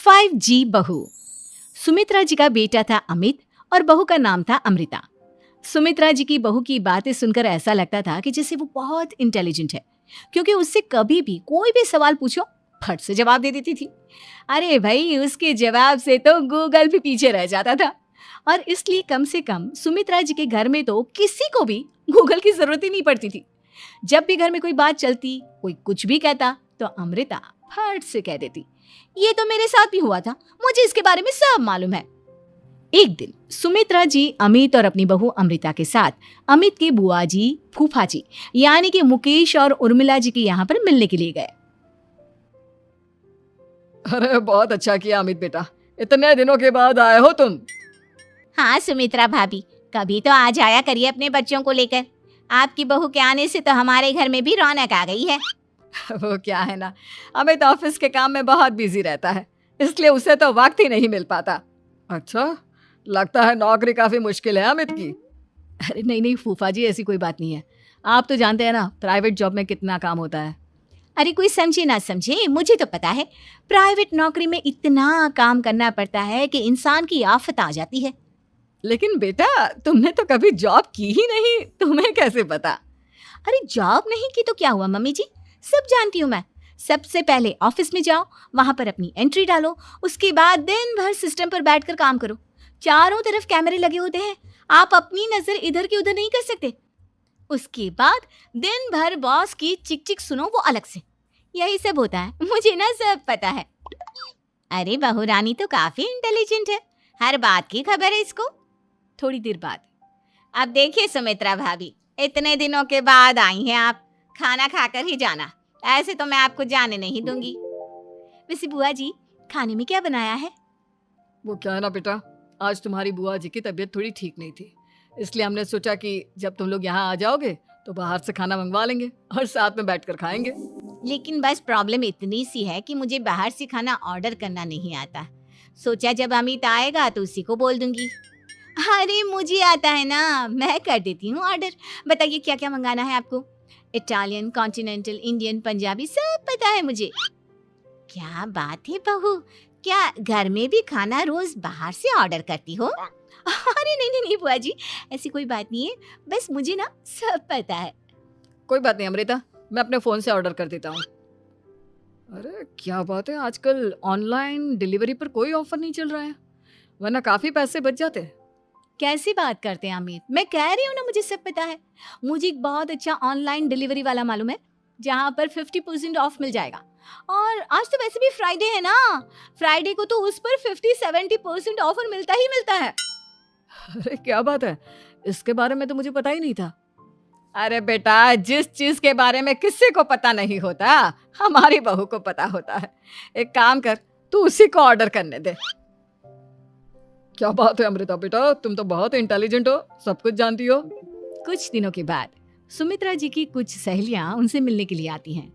5G बहू। सुमित्रा जी का बेटा था अमित और बहू का नाम था अमृता। सुमित्रा जी की बहू की बातें सुनकर ऐसा लगता था कि जैसे वो बहुत इंटेलिजेंट है, क्योंकि उससे कभी भी कोई भी सवाल पूछो फट से जवाब दे देती थी। अरे भाई, उसके जवाब से तो गूगल भी पीछे रह जाता था। और इसलिए कम से कम सुमित्रा जी के घर में तो किसी को भी गूगल की जरूरत ही नहीं पड़ती थी। जब भी घर में कोई बात चलती, कोई कुछ भी कहता, तो अमृता फट से कह देती, ये तो मेरे साथ भी हुआ था, मुझे इसके बारे में सब मालूम है। एक दिन सुमित्रा जी अमित और अपनी बहू अमृता के साथ अमित के बुआ जी, फूफा जी यानी कि मुकेश और उर्मिला जी के यहाँ पर मिलने के लिए गए। अरे बहुत अच्छा किया अमित बेटा, इतने दिनों के बाद आए हो तुम। हाँ सुमित्रा भाभी, कभी तो आ जाया करिए अपने बच्चों को लेकर। आपकी बहू के आने से तो हमारे घर में भी रौनक आ गई है। वो क्या है ना, अमित ऑफिस के काम में बहुत बिजी रहता है, इसलिए उसे तो वक्त ही नहीं मिल पाता। अच्छा, लगता है नौकरी काफी मुश्किल है अमित की। अरे नहीं फूफा जी, ऐसी कोई बात नहीं है। आप तो जानते हैं ना प्राइवेट जॉब में कितना काम होता है। अरे कोई समझे ना समझे, मुझे तो पता है प्राइवेट नौकरी में इतना काम करना पड़ता है कि इंसान की आफत आ जाती है। लेकिन बेटा, तुमने तो कभी जॉब की ही नहीं, तुम्हें कैसे पता? अरे जॉब नहीं की तो क्या हुआ मम्मी जी, सब जानती हूँ मैं। सबसे पहले ऑफिस में जाओ, वहां पर अपनी एंट्री डालो, उसके बाद दिन भर सिस्टम पर बैठकर काम करो। चारों तरफ कैमरे लगे होते हैं, आप अपनी नजर इधर की उधर नहीं कर सकते। उसके बाद दिन भर बॉस की चिक चिक सुनो, वो अलग से। यही सब होता है, मुझे ना सब पता है। अरे बहू रानी तो काफी इंटेलिजेंट है, हर बात की खबर है इसको। थोड़ी देर बाद, अब देखिए सुमित्रा भाभी, इतने दिनों के बाद आई हैं आप, खाना खाकर ही जाना, ऐसे तो मैं आपको जाने नहीं दूंगी। वैसे बुआ जी, खाने में क्या बनाया है? वो क्या है ना बेटा, आज तुम्हारी बुआ जी की तबीयत थोड़ी ठीक नहीं थी, इसलिए हमने सोचा कि जब तुम लोग यहाँ आ जाओगे तो बाहर से खाना मंगवा लेंगे और साथ में बैठकर खाएंगे। लेकिन बस प्रॉब्लम इतनी सी है कि मुझे बाहर से खाना ऑर्डर करना नहीं आता। सोचा जब अमित आएगा तो उसी को बोल दूंगी। अरे मुझे आता है ना, मैं कर देती हूँ ऑर्डर। बताइए क्या क्या मंगाना है आपको? इटालियन, कॉन्टिनेंटल, इंडियन, पंजाबी, सब पता है मुझे। क्या बात है बहू, क्या घर में भी खाना रोज बाहर से ऑर्डर करती हो? अरे नहीं बुआ जी, ऐसी कोई बात नहीं है, बस मुझे ना सब पता है। कोई बात नहीं अमृता, मैं अपने फोन से ऑर्डर कर देता हूँ। अरे क्या बात है, आजकल ऑनलाइन डिलीवरी पर कोई ऑफर नहीं चल रहा है, वरना काफी पैसे बच जाते। कैसी बात करते हैं अमित, मैं कह रही हूँ ना मुझे सब पता है। मुझे एक बहुत अच्छा ऑनलाइन डिलीवरी वाला मालूम है, जहाँ पर 50% ऑफ मिल जाएगा। और आज तो वैसे भी फ्राइडे है ना, फ्राइडे को तो उस पर 50-70% ऑफर मिलता ही मिलता है। अरे क्या बात है, इसके बारे में तो मुझे पता ही नहीं था। अरे बेटा, जिस चीज के बारे में किसी को पता नहीं होता, हमारी बहू को पता होता है। एक काम कर, तू उसी को ऑर्डर करने दे। क्या बात है अमृता बेटा, तुम तो बहुत इंटेलिजेंट हो, सब कुछ जानती हो। कुछ दिनों के बाद सुमित्रा जी की कुछ सहेलियां उनसे मिलने के लिए आती हैं।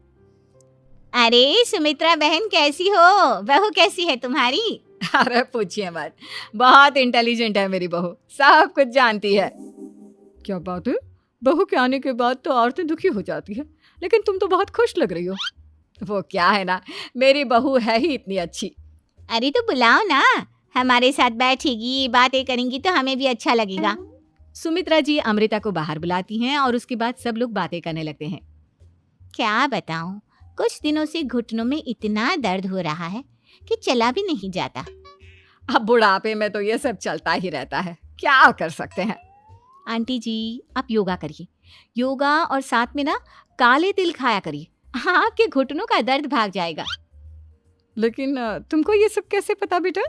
अरे सुमित्रा बहन कैसी हो, बहू कैसी है तुम्हारी? अरे पूछिए मत, बहुत इंटेलिजेंट है मेरी बहू, सब कुछ जानती है। क्या बात है, बहू के आने के बाद तो औरतें दुखी हो जाती है, लेकिन तुम तो बहुत खुश लग रही हो। वो क्या है ना, मेरी बहू है ही इतनी अच्छी। अरे तो बुलाओ ना, हमारे साथ बैठेगी, बातें करेंगी तो हमें भी अच्छा लगेगा। सुमित्रा जी अमृता को बाहर बुलाती हैं और उसके बाद सब लोग बातें करने लगते हैं। क्या बताऊं, कुछ दिनों से घुटनों में इतना दर्द हो रहा है कि चला भी नहीं जाता। अब बुढ़ापे में तो ये सब चलता ही रहता है, क्या कर सकते हैं। आंटी जी, आप योगा करिए, योगा और साथ में ना काले तिल खाया करिए, आपके घुटनों का दर्द भाग जाएगा। लेकिन तुमको ये सब कैसे पता बेटा?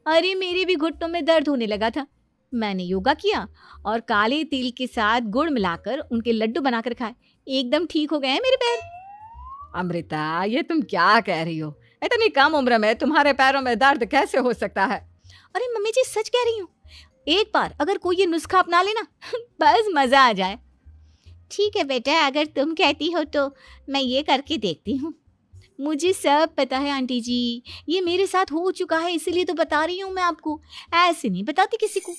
अरे मेरे भी घुटनों में दर्द होने लगा था, मैंने योगा किया और काले तिल के साथ गुड़ मिलाकर उनके लड्डू बनाकर खाए, एकदम ठीक हो गए हैं मेरे पैर। अमृता, ये तुम क्या कह रही हो? इतनी कम उम्र में तुम्हारे पैरों में दर्द कैसे हो सकता है? अरे मम्मी जी, सच कह रही हूँ, एक बार अगर कोई ये नुस्खा अपना लेना बस मजा आ जाए। ठीक है बेटा, अगर तुम कहती हो तो मैं ये करके देखती हूँ। मुझे सब पता है आंटी जी, ये मेरे साथ हो चुका है, इसीलिए तो बता रही हूँ मैं आपको, ऐसे नहीं बताती किसी को।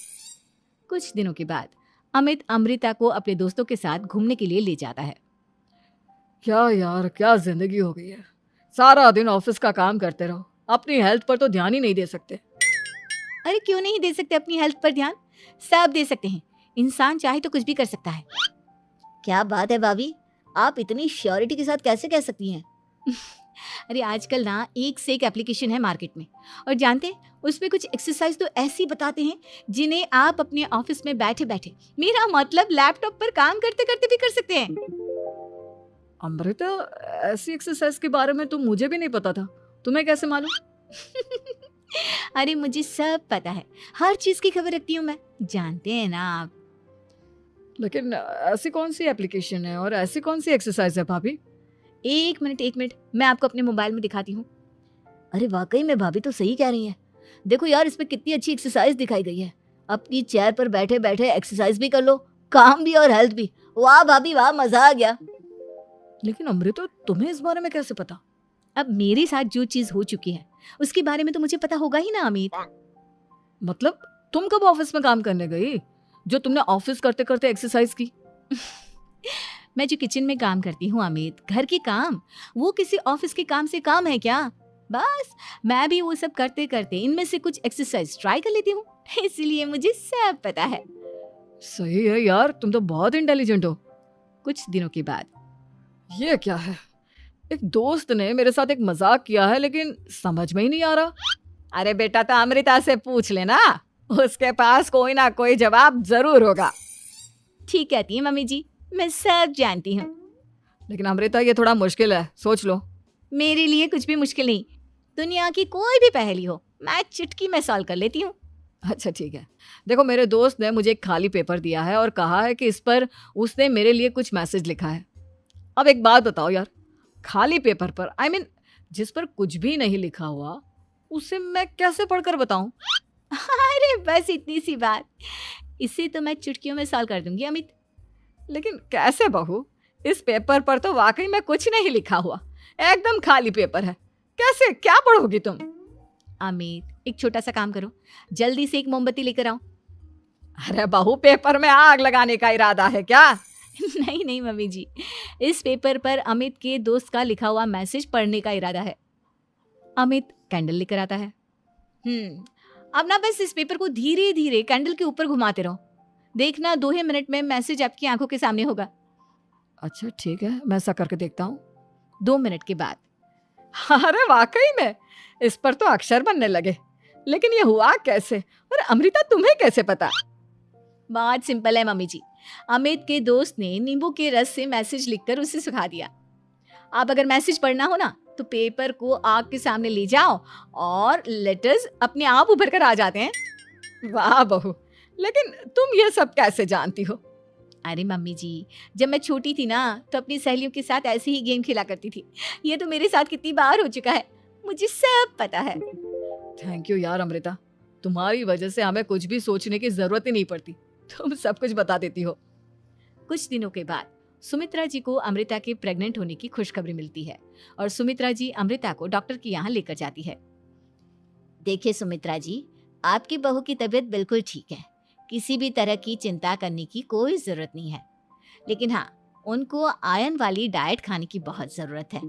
कुछ दिनों के बाद अमित अमृता को अपने दोस्तों के साथ घूमने के लिए ले जाता है। क्या यार, क्या जिंदगी हो गई है, सारा दिन ऑफिस का काम करते रहो, अपनी हेल्थ पर तो ध्यान ही नहीं दे सकते। अरे क्यों नहीं दे सकते अपनी हेल्थ पर ध्यान? सब दे सकते हैं। इंसान चाहे तो कुछ भी कर सकता है। क्या बात है भाभी, आप इतनी श्योरिटी के साथ कैसे कह सकती हैं? अरे आजकल ना एक से एक एप्लीकेशन है मार्केट में, और जानते हैं उसमें कुछ एक्सरसाइज तो ऐसी बताते हैं जिन्हें आप अपने ऑफिस में बैठे बैठे, मेरा मतलब लैपटॉप पर काम करते करते भी कर सकते हैं। अमृता, ऐसी एक्सरसाइज के बारे में तो मुझे भी नहीं पता था, तुम्हें कैसे मालूम? अरे मुझे सब पता है, हर चीज की खबर रखती हूँ मैं, जानते हैं ना आप। लेकिन ऐसी कौन सी एप्लीकेशन है और ऐसी कौन सी एक्सरसाइज है भाभी? एक मिनट, मैं आपको अपने मोबाइल में दिखाती हूँ। अरे वाकई में भाभी तो सही कह रही हैं। देखो यार, इसमें कितनी अच्छी एक्सरसाइज दिखाई गई है। अपनी चेयर पर बैठे बैठे एक्सरसाइज भी कर लो, काम भी और हेल्थ भी। वाह भाभी वाह, मजा आ गया। लेकिन अमृता, तुम्हें इस बारे में कैसे पता? अब मेरे साथ जो चीज हो चुकी है उसके बारे में तो मुझे पता होगा ही ना अमित। मतलब तुम कब ऑफिस में काम करने गई जो तुमने ऑफिस करते करते एक्सरसाइज की? मैं जो किचन में काम करती हूँ अमित, घर के काम, वो किसी ऑफिस के काम से काम है क्या? बस मैं भी वो सब करते करते इनमें से कुछ एक्सरसाइज ट्राई कर लेती हूँ, इसलिए मुझे सब पता है। सही है यार, तुम तो बहुत इंटेलिजेंट हो। कुछ दिनों के बाद, ये क्या है? एक दोस्त ने मेरे साथ एक मजाक किया है, लेकिन समझ में ही नहीं आ रहा। अरे बेटा, तो अमृता से पूछ लेना, उसके पास कोई ना कोई जवाब जरूर होगा। ठीक कहती है मम्मी जी, मैं सब जानती हूँ। लेकिन अमृता, ये थोड़ा मुश्किल है, सोच लो। मेरे लिए कुछ भी मुश्किल नहीं, दुनिया की कोई भी पहेली हो मैं चुटकी में सॉल्व कर लेती हूँ। अच्छा ठीक है, देखो मेरे दोस्त ने मुझे एक खाली पेपर दिया है और कहा है कि इस पर उसने मेरे लिए कुछ मैसेज लिखा है। अब एक बात बताओ यार, खाली पेपर पर, आई मीन जिस पर कुछ भी नहीं लिखा हुआ, उसे मैं कैसे पढ़कर बताऊं? अरे बस इतनी सी बात, इसे तो मैं चुटकियों में सॉल्व कर दूंगी अमित। लेकिन कैसे बहू? इस पेपर पर तो वाकई में कुछ नहीं लिखा हुआ, एकदम खाली पेपर है, कैसे क्या पढ़ोगी तुम? अमित, एक छोटा सा काम करो, जल्दी से एक मोमबत्ती लेकर आओ। अरे बहू, पेपर में आग लगाने का इरादा है क्या? नहीं नहीं मम्मी जी, इस पेपर पर अमित के दोस्त का लिखा हुआ मैसेज पढ़ने का इरादा है। अमित कैंडल लेकर आता है। अब ना बस इस पेपर को धीरे धीरे कैंडल के ऊपर घुमाते रहो, देखना 2 ही मिनट में मैसेज आपकी आंखों के सामने होगा। अच्छा ठीक है, मैं ऐसा करके देखता हूँ। 2 मिनट के बाद, अरे वाकई में इस पर तो अक्षर बनने लगे, लेकिन ये हुआ कैसे? और अमृता, तुम्हें कैसे पता? बहुत सिंपल है मम्मी जी, अमित के दोस्त ने नींबू के रस से मैसेज लिखकर उसे सुखा दिया। आप अगर मैसेज पढ़ना हो ना तो पेपर को आग के सामने ले जाओ और लेटर्स अपने आप उभर कर आ जाते हैं। वाह बहू, लेकिन तुम ये सब कैसे जानती हो? अरे मम्मी जी, जब मैं छोटी थी ना तो अपनी सहेलियों के साथ ऐसे ही गेम खेला करती थी। ये तो मेरे साथ कितनी बार हो चुका है, मुझे सब पता है। थैंक यू यार अमृता, तुम्हारी वजह से हमें कुछ भी सोचने की जरूरत ही नहीं पड़ती, तुम सब कुछ बता देती हो। कुछ दिनों के बाद सुमित्रा जी को अमृता के प्रेग्नेंट होने की खुशखबरी मिलती है और सुमित्रा जी अमृता को डॉक्टर के यहाँ लेकर जाती है। देखिए सुमित्रा जी, आपकी बहू की तबीयत बिल्कुल ठीक है, किसी भी तरह की चिंता करने की कोई जरूरत नहीं है, लेकिन हाँ, उनको आयरन वाली डाइट खाने की बहुत जरूरत है।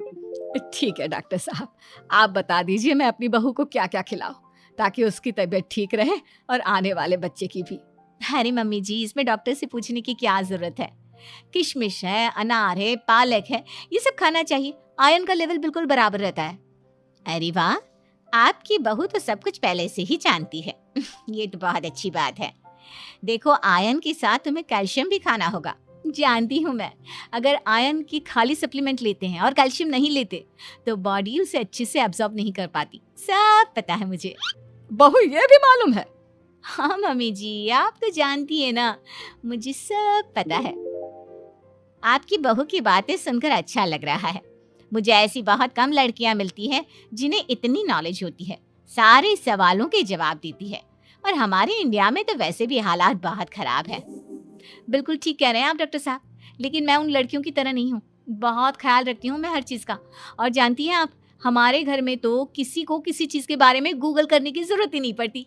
ठीक है डॉक्टर साहब, आप बता दीजिए मैं अपनी बहू को क्या क्या खिलाऊं ताकि उसकी तबीयत ठीक रहे और आने वाले बच्चे की भी। अरे मम्मी जी, इसमें डॉक्टर से पूछने की क्या जरूरत है, किशमिश है, अनार है, पालक है, ये सब खाना चाहिए, आयरन का लेवल बिल्कुल बराबर रहता है। अरे वाह, आपकी बहू तो सब कुछ पहले से ही जानती है। ये तो बहुत अच्छी बात है। देखो, आयरन के साथ तुम्हें कैल्शियम भी खाना होगा। जानती हूँ मैं, अगर आयरन की खाली सप्लीमेंट लेते हैं और कैल्शियम नहीं लेते तो बॉडी उसे अच्छे से एब्जॉर्ब नहीं कर पाती, सब पता है मुझे। बहू, ये भी मालूम है? हाँ मम्मी जी, आप तो जानती है ना, मुझे सब पता है। आपकी बहू की बातें सुनकर अच्छा लग रहा है। मुझे ऐसी बहुत कम लड़कियां मिलती हैं जिन्हें इतनी नॉलेज होती है, सारे सवालों के जवाब देती है, और हमारे इंडिया में तो वैसे भी हालात बहुत खराब है। बिल्कुल ठीक कह रहे हैं आप डॉक्टर साहब, लेकिन मैं उन लड़कियों की तरह नहीं हूँ, बहुत ख्याल रखती हूँ मैं हर चीज़ का। और जानती हैं आप, हमारे घर में तो किसी को किसी चीज़ के बारे में गूगल करने की जरूरत ही नहीं पड़ती।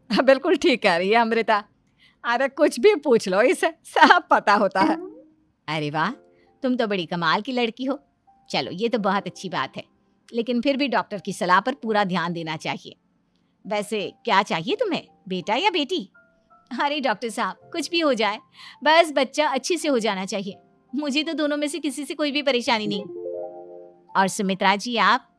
बिल्कुल ठीक कह रही है अमृता, अरे कुछ भी पूछ लो, इसे सब पता होता है। अरे वाह, तुम तो बड़ी कमाल की लड़की हो। चलो, ये तो बहुत अच्छी बात है। लेकिन फिर भी डॉक्टर की सलाह पर पूरा ध्यान देना चाहिए। वैसे क्या चाहिए तुम्हें, बेटा या बेटी? अरे डॉक्टर साहब, कुछ भी हो जाए, बस बच्चा अच्छे से हो जाना चाहिए। मुझे तो दोनों में से किसी से कोई भी परेशानी नहीं। और सुमित्रा जी आप?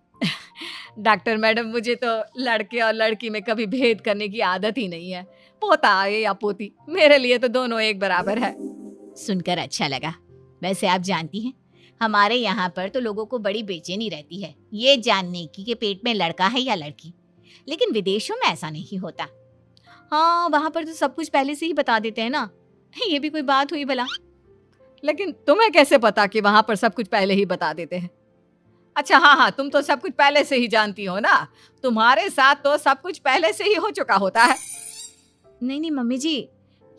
डॉक्टर मैडम, मुझे तो लड़के और लड़की में कभी भेद करने की आदत ही नहीं है। पोता आए या पोती, मेरे लिए तो दोनों एक बराबर है। सुनकर अच्छा लगा। वैसे आप जानती हैं, हमारे यहाँ पर तो लोगों को बड़ी बेचैनी रहती है ये जानने की कि पेट में लड़का है या लड़की, लेकिन विदेशों में ऐसा नहीं होता। हाँ, वहां पर तो सब कुछ पहले से ही बता देते हैं ना। ये भी कोई बात हुई भला? लेकिन तुम्हें कैसे पता कि वहां पर सब कुछ पहले ही बता देते हैं? अच्छा, हाँ, तुम तो सब कुछ पहले से ही जानती हो ना। तुम्हारे साथ तो सब कुछ पहले से ही हो चुका होता है। नहीं मम्मी जी,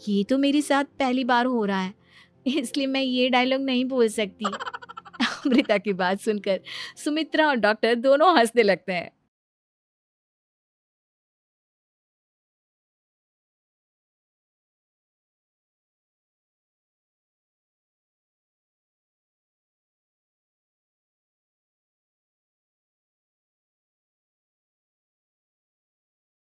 ये तो मेरे साथ पहली बार हो रहा है, इसलिए मैं ये डायलॉग नहीं बोल सकती। अमृता की बात सुनकर सुमित्रा और डॉक्टर दोनों हंसने लगते हैं।